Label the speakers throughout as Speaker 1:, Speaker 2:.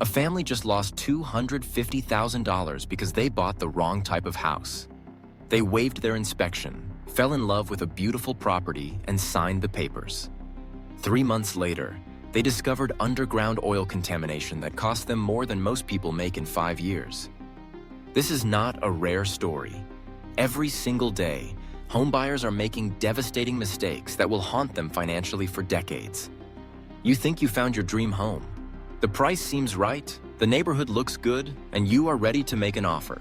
Speaker 1: A family just lost $250,000 because they bought the wrong type of house. They waived their inspection, fell in love with a beautiful property, and signed the papers. 3 months later, they discovered underground oil contamination that cost them more than most people make in 5 years. This is not a rare story. Every single day, homebuyers are making devastating mistakes that will haunt them financially for decades. You think you found your dream home. The price seems right, the neighborhood looks good, and you are ready to make an offer.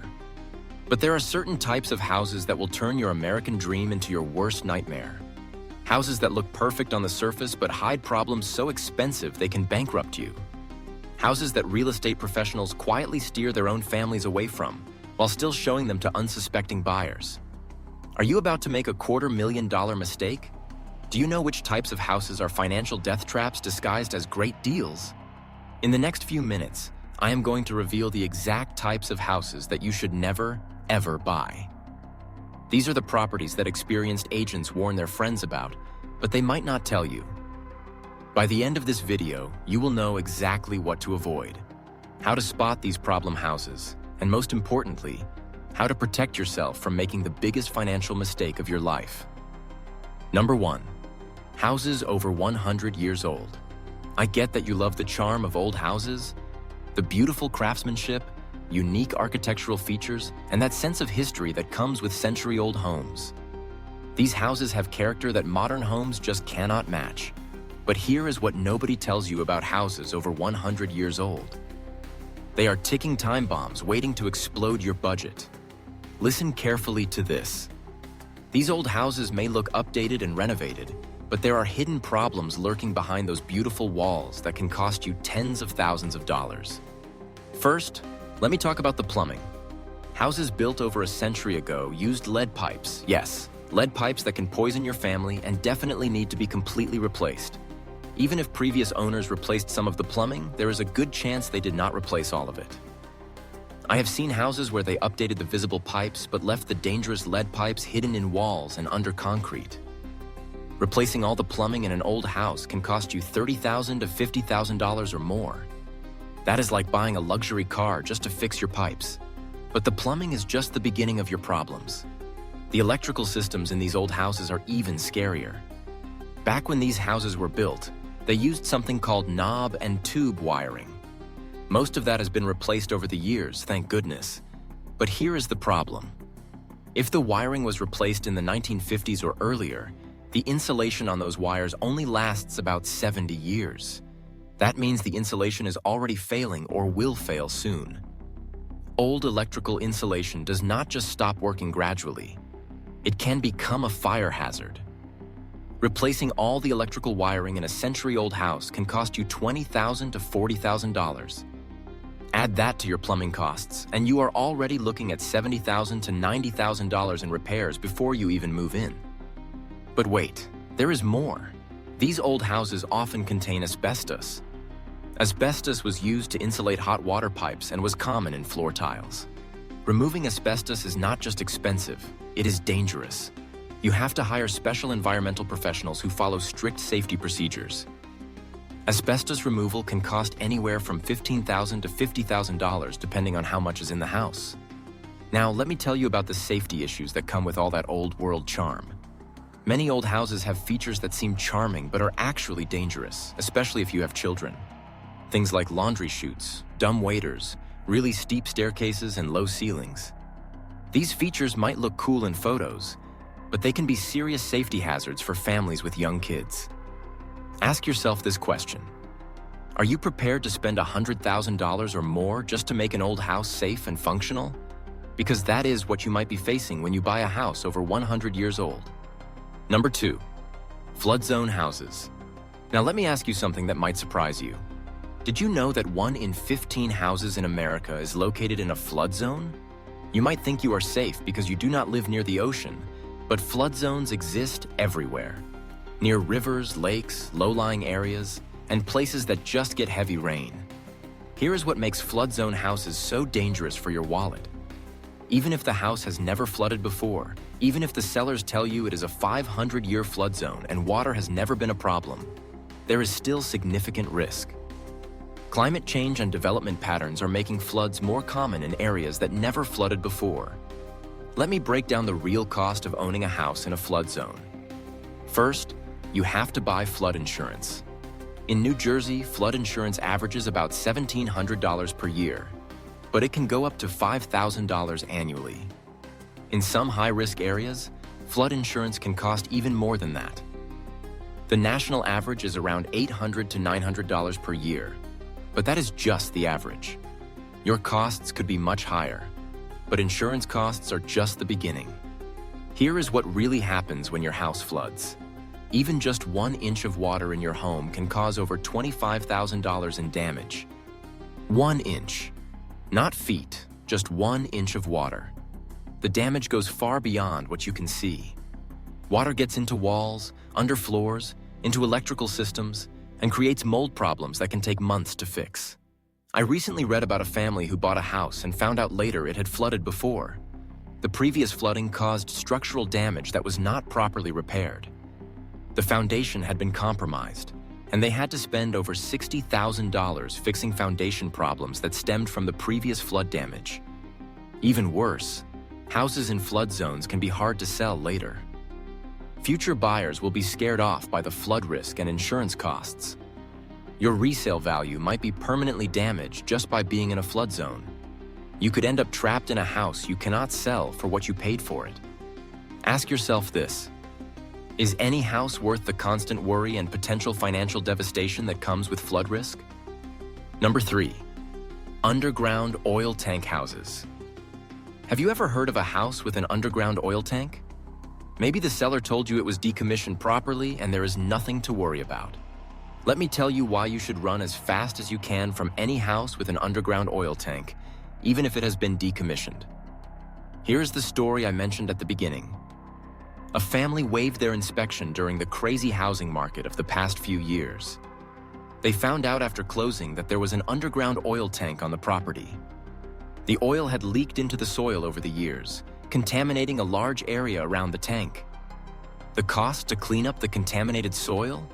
Speaker 1: But there are certain types of houses that will turn your American dream into your worst nightmare. Houses that look perfect on the surface but hide problems so expensive they can bankrupt you. Houses that real estate professionals quietly steer their own families away from, while still showing them to unsuspecting buyers. Are you about to make a $250,000 mistake? Do you know which types of houses are financial death traps disguised as great deals? In the next few minutes, I am going to reveal the exact types of houses that you should never, ever buy. These are the properties that experienced agents warn their friends about, but they might not tell you. By the end of this video, you will know exactly what to avoid, how to spot these problem houses, and most importantly, how to protect yourself from making the biggest financial mistake of your life. Number 1. Houses over 100 years old. I get that you love the charm of old houses, the beautiful craftsmanship, unique architectural features, and that sense of history that comes with century-old homes. These houses have character that modern homes just cannot match. But here is what nobody tells you about houses over 100 years old. They are ticking time bombs waiting to explode your budget. Listen carefully to this. These old houses may look updated and renovated, but there are hidden problems lurking behind those beautiful walls that can cost you tens of thousands of dollars. First, let me talk about the plumbing. Houses built over a century ago used lead pipes. Yes, lead pipes that can poison your family and definitely need to be completely replaced. Even if previous owners replaced some of the plumbing, there is a good chance they did not replace all of it. I have seen houses where they updated the visible pipes but left the dangerous lead pipes hidden in walls and under concrete. Replacing all the plumbing in an old house can cost you $30,000 to $50,000 or more. That is like buying a luxury car just to fix your pipes. But the plumbing is just the beginning of your problems. The electrical systems in these old houses are even scarier. Back when these houses were built, they used something called knob and tube wiring. Most of that has been replaced over the years, thank goodness. But here is the problem. If the wiring was replaced in the 1950s or earlier, the insulation on those wires only lasts about 70 years. That means the insulation is already failing or will fail soon. Old electrical insulation does not just stop working gradually. It can become a fire hazard. Replacing all the electrical wiring in a century-old house can cost you $20,000 to $40,000. Add that to your plumbing costs, and you are already looking at $70,000 to $90,000 in repairs before you even move in. But wait, there is more. These old houses often contain asbestos. Asbestos was used to insulate hot water pipes and was common in floor tiles. Removing asbestos is not just expensive, it is dangerous. You have to hire special environmental professionals who follow strict safety procedures. Asbestos removal can cost anywhere from $15,000 to $50,000 depending on how much is in the house. Now, let me tell you about the safety issues that come with all that old world charm. Many old houses have features that seem charming but are actually dangerous, especially if you have children. Things like laundry chutes, dumb waiters, really steep staircases, and low ceilings. These features might look cool in photos, but they can be serious safety hazards for families with young kids. Ask yourself this question. Are you prepared to spend $100,000 or more just to make an old house safe and functional? Because that is what you might be facing when you buy a house over 100 years old. Number 2, flood zone houses. Now let me ask you something that might surprise you. Did you know that 1 in 15 houses in America is located in a flood zone? You might think you are safe because you do not live near the ocean, but flood zones exist everywhere. Near rivers, lakes, low-lying areas, and places that just get heavy rain. Here is what makes flood zone houses so dangerous for your wallet. Even if the house has never flooded before, even if the sellers tell you it is a 500-year flood zone and water has never been a problem, there is still significant risk. Climate change and development patterns are making floods more common in areas that never flooded before. Let me break down the real cost of owning a house in a flood zone. First, you have to buy flood insurance. In New Jersey, flood insurance averages about $1,700 per year, but it can go up to $5,000 annually. In some high-risk areas, flood insurance can cost even more than that. The national average is around $800 to $900 per year, but that is just the average. Your costs could be much higher, but insurance costs are just the beginning. Here is what really happens when your house floods. Even just 1 inch of water in your home can cause over $25,000 in damage. 1 inch. Not feet, just 1 inch of water. The damage goes far beyond what you can see. Water gets into walls, under floors, into electrical systems, and creates mold problems that can take months to fix. I recently read about a family who bought a house and found out later it had flooded before. The previous flooding caused structural damage that was not properly repaired. The foundation had been compromised, and they had to spend over $60,000 fixing foundation problems that stemmed from the previous flood damage. Even worse, houses in flood zones can be hard to sell later. Future buyers will be scared off by the flood risk and insurance costs. Your resale value might be permanently damaged just by being in a flood zone. You could end up trapped in a house you cannot sell for what you paid for it. Ask yourself this: is any house worth the constant worry and potential financial devastation that comes with flood risk? Number 3, underground oil tank houses. Have you ever heard of a house with an underground oil tank? Maybe the seller told you it was decommissioned properly and there is nothing to worry about. Let me tell you why you should run as fast as you can from any house with an underground oil tank, even if it has been decommissioned. Here's the story I mentioned at the beginning. A family waived their inspection during the crazy housing market of the past few years. They found out after closing that there was an underground oil tank on the property. The oil had leaked into the soil over the years, contaminating a large area around the tank. The cost to clean up the contaminated soil?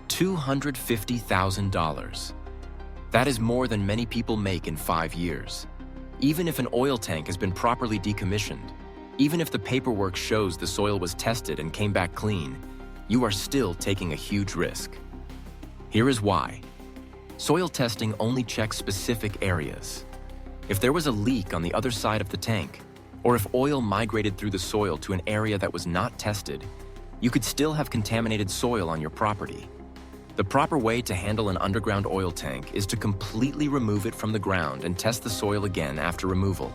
Speaker 1: $250,000. That is more than many people make in 5 years. Even if an oil tank has been properly decommissioned, even if the paperwork shows the soil was tested and came back clean, you are still taking a huge risk. Here is why. Soil testing only checks specific areas. If there was a leak on the other side of the tank, or if oil migrated through the soil to an area that was not tested, you could still have contaminated soil on your property. The proper way to handle an underground oil tank is to completely remove it from the ground and test the soil again after removal.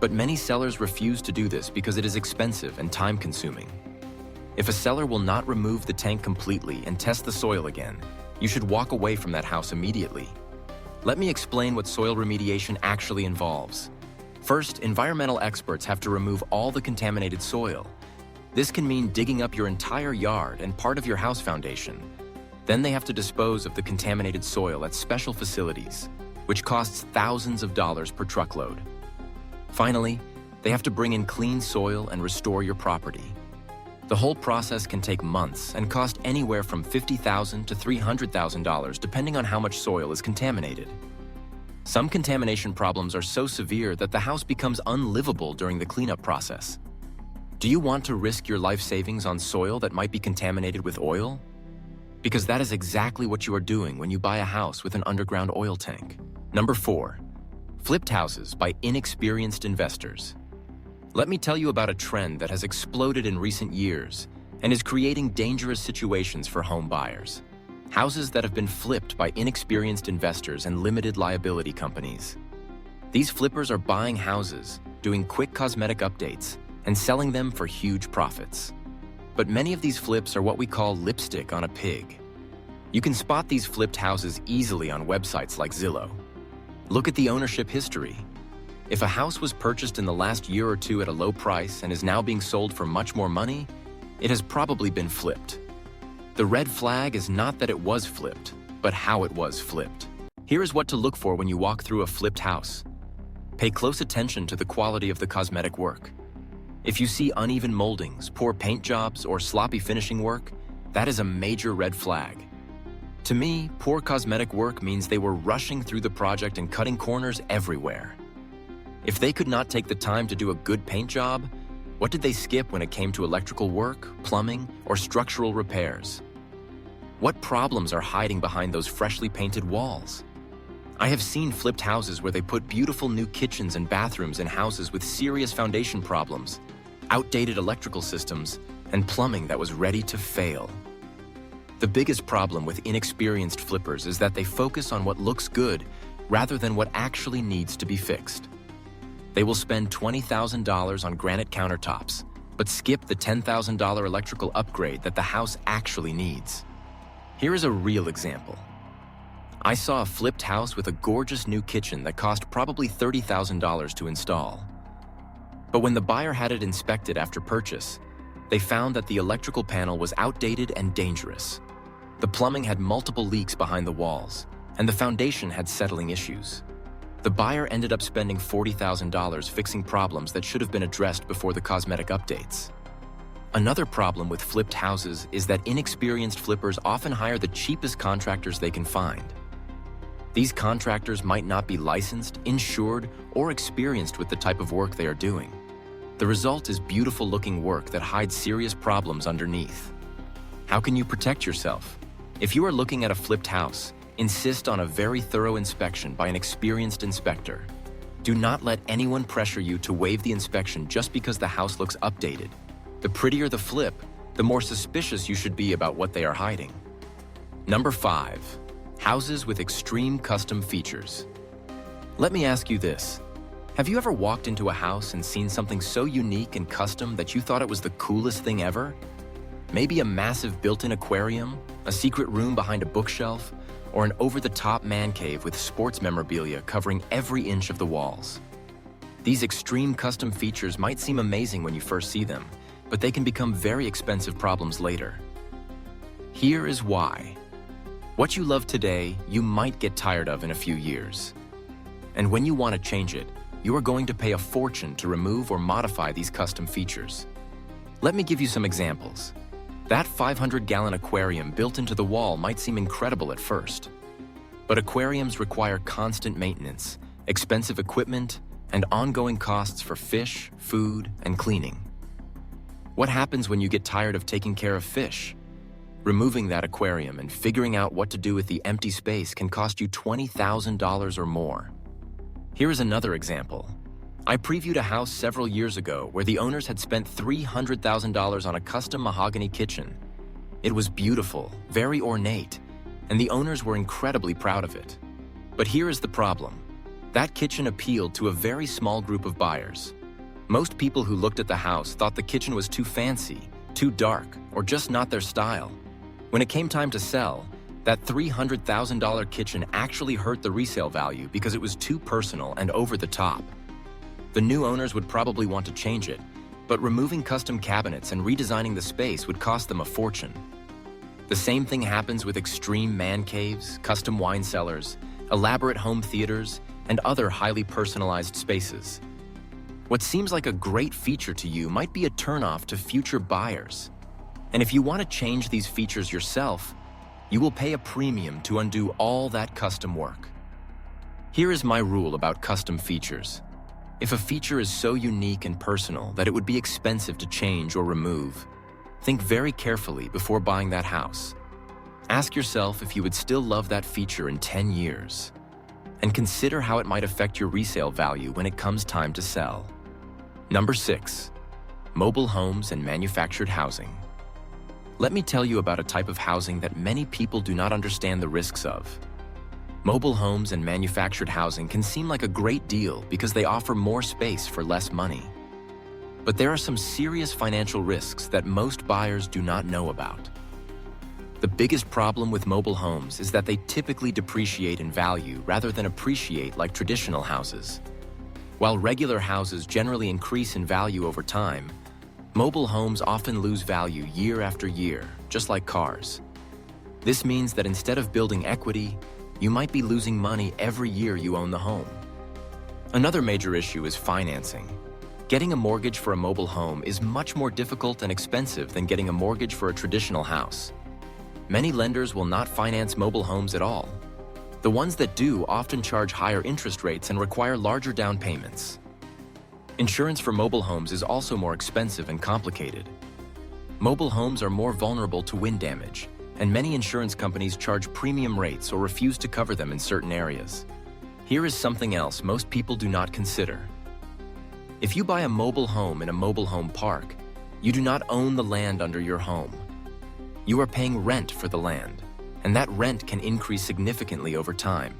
Speaker 1: But many sellers refuse to do this because it is expensive and time-consuming. If a seller will not remove the tank completely and test the soil again, you should walk away from that house immediately. Let me explain what soil remediation actually involves. First, environmental experts have to remove all the contaminated soil. This can mean digging up your entire yard and part of your house foundation. Then they have to dispose of the contaminated soil at special facilities, which costs thousands of dollars per truckload. Finally, they have to bring in clean soil and restore your property. The whole process can take months and cost anywhere from $50,000 to $300,000 depending on how much soil is contaminated. Some contamination problems are so severe that the house becomes unlivable during the cleanup process. Do you want to risk your life savings on soil that might be contaminated with oil? Because that is exactly what you are doing when you buy a house with an underground oil tank. Number 4, flipped houses by inexperienced investors. Let me tell you about a trend that has exploded in recent years and is creating dangerous situations for home buyers. Houses that have been flipped by inexperienced investors and limited liability companies. These flippers are buying houses, doing quick cosmetic updates, and selling them for huge profits. But many of these flips are what we call lipstick on a pig. You can spot these flipped houses easily on websites like Zillow. Look at the ownership history. If a house was purchased in the last year or two at a low price and is now being sold for much more money, it has probably been flipped. The red flag is not that it was flipped, but how it was flipped. Here is what to look for when you walk through a flipped house. Pay close attention to the quality of the cosmetic work. If you see uneven moldings, poor paint jobs, or sloppy finishing work, that is a major red flag. To me, poor cosmetic work means they were rushing through the project and cutting corners everywhere. If they could not take the time to do a good paint job, what did they skip when it came to electrical work, plumbing, or structural repairs? What problems are hiding behind those freshly painted walls? I have seen flipped houses where they put beautiful new kitchens and bathrooms in houses with serious foundation problems, outdated electrical systems, and plumbing that was ready to fail. The biggest problem with inexperienced flippers is that they focus on what looks good rather than what actually needs to be fixed. They will spend $20,000 on granite countertops, but skip the $10,000 electrical upgrade that the house actually needs. Here is a real example. I saw a flipped house with a gorgeous new kitchen that cost probably $30,000 to install. But when the buyer had it inspected after purchase, they found that the electrical panel was outdated and dangerous. The plumbing had multiple leaks behind the walls, and the foundation had settling issues. The buyer ended up spending $40,000 fixing problems that should have been addressed before the cosmetic updates. Another problem with flipped houses is that inexperienced flippers often hire the cheapest contractors they can find. These contractors might not be licensed, insured, or experienced with the type of work they are doing. The result is beautiful-looking work that hides serious problems underneath. How can you protect yourself? If you are looking at a flipped house, insist on a very thorough inspection by an experienced inspector. Do not let anyone pressure you to waive the inspection just because the house looks updated. The prettier the flip, the more suspicious you should be about what they are hiding. Number 5. Houses with extreme custom features. Let me ask you this. Have you ever walked into a house and seen something so unique and custom that you thought it was the coolest thing ever? Maybe a massive built-in aquarium, a secret room behind a bookshelf, or an over-the-top man cave with sports memorabilia covering every inch of the walls. These extreme custom features might seem amazing when you first see them, but they can become very expensive problems later. Here is why. What you love today, you might get tired of in a few years. And when you want to change it, you are going to pay a fortune to remove or modify these custom features. Let me give you some examples. That 500-gallon aquarium built into the wall might seem incredible at first. But aquariums require constant maintenance, expensive equipment, and ongoing costs for fish, food, and cleaning. What happens when you get tired of taking care of fish? Removing that aquarium and figuring out what to do with the empty space can cost you $20,000 or more. Here is another example. I previewed a house several years ago where the owners had spent $300,000 on a custom mahogany kitchen. It was beautiful, very ornate, and the owners were incredibly proud of it. But here is the problem. That kitchen appealed to a very small group of buyers. Most people who looked at the house thought the kitchen was too fancy, too dark, or just not their style. When it came time to sell, that $300,000 kitchen actually hurt the resale value because it was too personal and over the top. The new owners would probably want to change it, but removing custom cabinets and redesigning the space would cost them a fortune. The same thing happens with extreme man caves, custom wine cellars, elaborate home theaters, and other highly personalized spaces. What seems like a great feature to you might be a turnoff to future buyers. And if you want to change these features yourself, you will pay a premium to undo all that custom work. Here is my rule about custom features. If a feature is so unique and personal that it would be expensive to change or remove, think very carefully before buying that house. Ask yourself if you would still love that feature in 10 years. And consider how it might affect your resale value when it comes time to sell. Number 6. Mobile homes and manufactured housing. Let me tell you about a type of housing that many people do not understand the risks of. Mobile homes and manufactured housing can seem like a great deal because they offer more space for less money. But there are some serious financial risks that most buyers do not know about. The biggest problem with mobile homes is that they typically depreciate in value rather than appreciate like traditional houses. While regular houses generally increase in value over time, mobile homes often lose value year after year, just like cars. This means that instead of building equity, you might be losing money every year you own the home. Another major issue is financing. Getting a mortgage for a mobile home is much more difficult and expensive than getting a mortgage for a traditional house. Many lenders will not finance mobile homes at all. The ones that do often charge higher interest rates and require larger down payments. Insurance for mobile homes is also more expensive and complicated. Mobile homes are more vulnerable to wind damage, and many insurance companies charge premium rates or refuse to cover them in certain areas. Here is something else most people do not consider. If you buy a mobile home in a mobile home park, you do not own the land under your home. You are paying rent for the land, and that rent can increase significantly over time.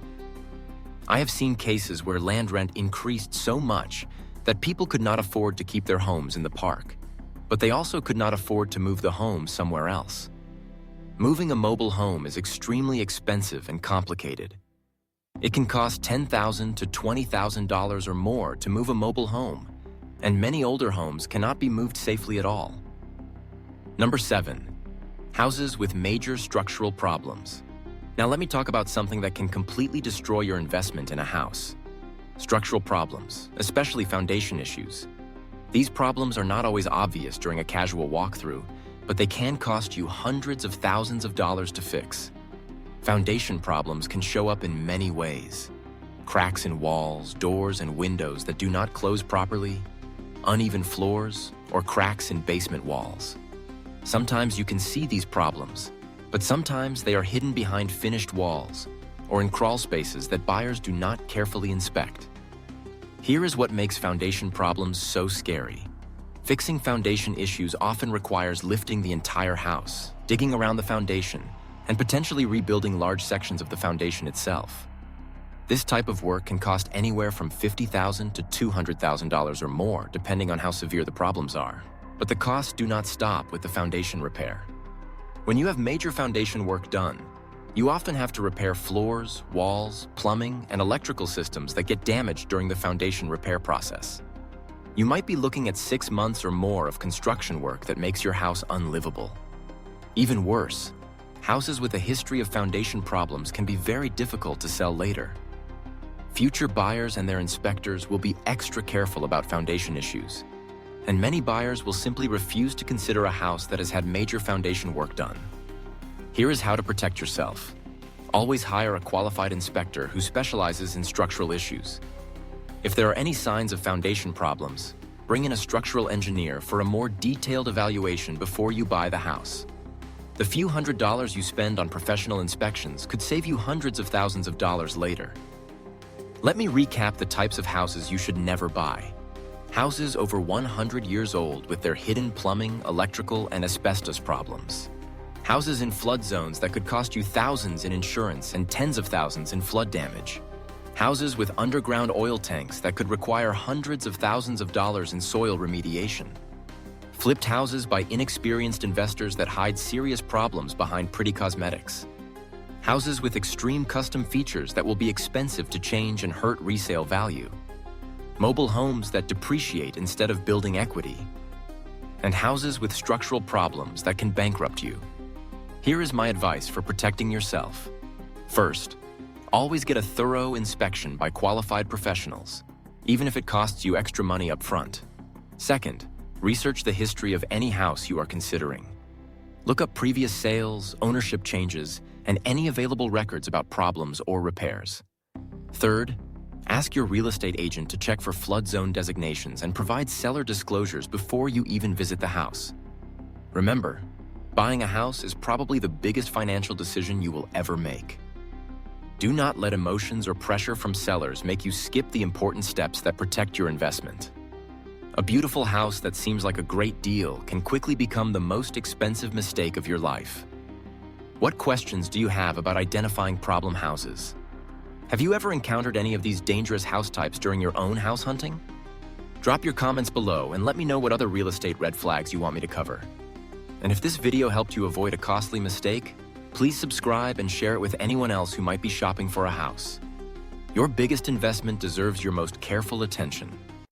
Speaker 1: I have seen cases where land rent increased so much that people could not afford to keep their homes in the park, but they also could not afford to move the home somewhere else. Moving a mobile home is extremely expensive and complicated. It can cost $10,000 to $20,000 or more to move a mobile home, and many older homes cannot be moved safely at all. Number 7. Houses with major structural problems. Now let me talk about something that can completely destroy your investment in a house. Structural problems, especially foundation issues. These problems are not always obvious during a casual walkthrough, but they can cost you hundreds of thousands of dollars to fix. Foundation problems can show up in many ways. Cracks in walls, doors, and windows that do not close properly, uneven floors, or cracks in basement walls. Sometimes you can see these problems, but sometimes they are hidden behind finished walls or in crawl spaces that buyers do not carefully inspect. Here is what makes foundation problems so scary. Fixing foundation issues often requires lifting the entire house, digging around the foundation, and potentially rebuilding large sections of the foundation itself. This type of work can cost anywhere from $50,000 to $200,000 or more, depending on how severe the problems are. But the costs do not stop with the foundation repair. When you have major foundation work done, you often have to repair floors, walls, plumbing, and electrical systems that get damaged during the foundation repair process. You might be looking at 6 months or more of construction work that makes your house unlivable. Even worse, houses with a history of foundation problems can be very difficult to sell later. Future buyers and their inspectors will be extra careful about foundation issues, and many buyers will simply refuse to consider a house that has had major foundation work done. Here is how to protect yourself. Always hire a qualified inspector who specializes in structural issues. If there are any signs of foundation problems, bring in a structural engineer for a more detailed evaluation before you buy the house. The few $100s you spend on professional inspections could save you hundreds of thousands of dollars later. Let me recap the types of houses you should never buy. Houses over 100 years old with their hidden plumbing, electrical, and asbestos problems. Houses in flood zones that could cost you thousands in insurance and tens of thousands in flood damage. Houses with underground oil tanks that could require hundreds of thousands of dollars in soil remediation. Flipped houses by inexperienced investors that hide serious problems behind pretty cosmetics. Houses with extreme custom features that will be expensive to change and hurt resale value. Mobile homes that depreciate instead of building equity. And houses with structural problems that can bankrupt you. Here is my advice for protecting yourself. First, always get a thorough inspection by qualified professionals, even if it costs you extra money up front. Second, research the history of any house you are considering. Look up previous sales, ownership changes, and any available records about problems or repairs. Third, ask your real estate agent to check for flood zone designations and provide seller disclosures before you even visit the house. Remember, buying a house is probably the biggest financial decision you will ever make. Do not let emotions or pressure from sellers make you skip the important steps that protect your investment. A beautiful house that seems like a great deal can quickly become the most expensive mistake of your life. What questions do you have about identifying problem houses? Have you ever encountered any of these dangerous house types during your own house hunting? Drop your comments below and let me know what other real estate red flags you want me to cover. And if this video helped you avoid a costly mistake, please subscribe and share it with anyone else who might be shopping for a house. Your biggest investment deserves your most careful attention.